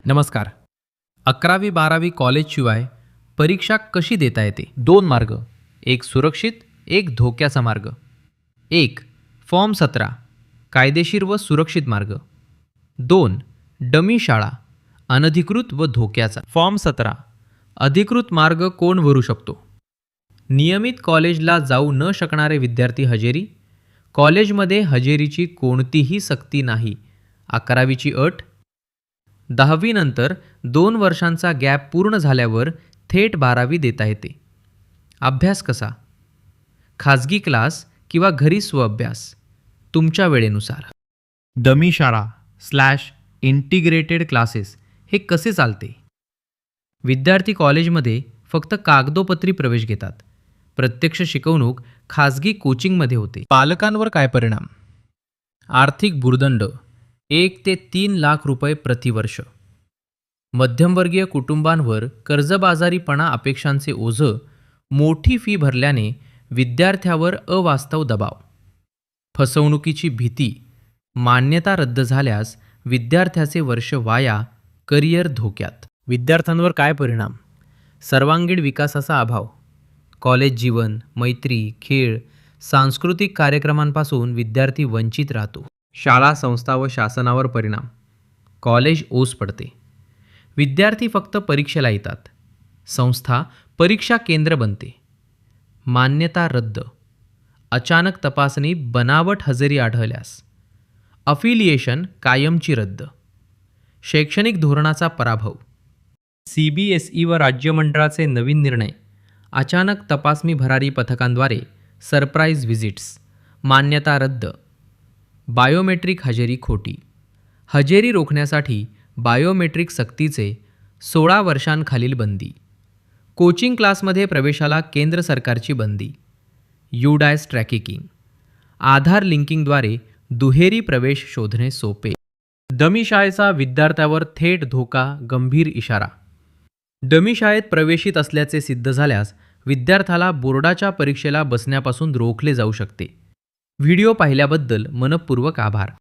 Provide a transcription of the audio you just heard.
नमस्कार. 11वी-12वी कॉलेजशिवाय परीक्षा कशी देता येते? 2 मार्ग. एक सुरक्षित, एक धोक्याचा मार्ग. 1. फॉर्म 17 कायदेशीर व सुरक्षित मार्ग. 2. डमी शाळा अनधिकृत व धोक्याचा. फॉर्म 17 अधिकृत मार्ग कोण भरू शकतो? नियमित कॉलेजला जाऊ न शकणारे विद्यार्थी हजेरी. कॉलेजमध्ये हजेरीची कोणतीही सक्ती नाही. 11वीची अट. 10वी नंतर 2 वर्षांचा गॅप पूर्ण झाल्यावर थेट 12वी देता येते. अभ्यास कसा? खाजगी क्लास किंवा घरी स्वअभ्यास तुमच्या वेळेनुसार. डमी शाळा / इंटिग्रेटेड क्लासेस हे कसे चालते? विद्यार्थी कॉलेजमध्ये फक्त कागदोपत्री प्रवेश घेतात. प्रत्यक्ष शिकवणूक खाजगी कोचिंगमध्ये होते. पालकांवर काय परिणाम? आर्थिक भुर्दंड 1 ते 3 लाख रुपये प्रतिवर्ष. मध्यमवर्गीय कुटुंबांवर कर्जबाजारीपणा अपेक्षांचे ओझं, मोठी फी भरल्याने विद्यार्थ्यावर अवास्तव दबाव. फसवणुकीची भीती, मान्यता रद्द झाल्यास विद्यार्थ्याचे वर्ष वाया, करिअर धोक्यात. विद्यार्थ्यांवर काय परिणाम? सर्वांगीण विकासाचा अभाव. कॉलेज जीवन, मैत्री, खेळ, सांस्कृतिक कार्यक्रमांपासून विद्यार्थी वंचित राहतो. शाळा, संस्था व शासनावर परिणाम. कॉलेज ओस पडते. विद्यार्थी फक्त परीक्षेला येतात. संस्था परीक्षा केंद्र बनते. मान्यता रद्द. अचानक तपासणी, बनावट हजेरी आढळल्यास. अफिलिएशन कायमची रद्द. शैक्षणिक धोरणाचा पराभव. CBSE व राज्य मंडळाचे नवीन निर्णय. अचानक तपासणी भरारी पथकांद्वारे सरप्राईज व्हिजिट्स. मान्यता रद्द. बायोमेट्रिक हजेरी खोटी. हजेरी रोखण्यासाठी बायोमेट्रिक सक्तीचे 16 वर्षांखालील बंदी. कोचिंग क्लासमध्ये प्रवेशाला केंद्र सरकारची बंदी. UDAS tracking. आधार लिंकिंगद्वारे दुहेरी प्रवेश शोधणे सोपे. डमी शाळेचा विद्यार्थ्यावर थेट धोका, गंभीर इशारा. डमी शाळेत प्रवेशित असल्याचे सिद्ध झाल्यास विद्यार्थ्याला बोर्डाच्या परीक्षेला बसण्यापासून रोखले जाऊ शकते. व्हिडिओ पाहिल्याबद्दल मनःपूर्वक आभार.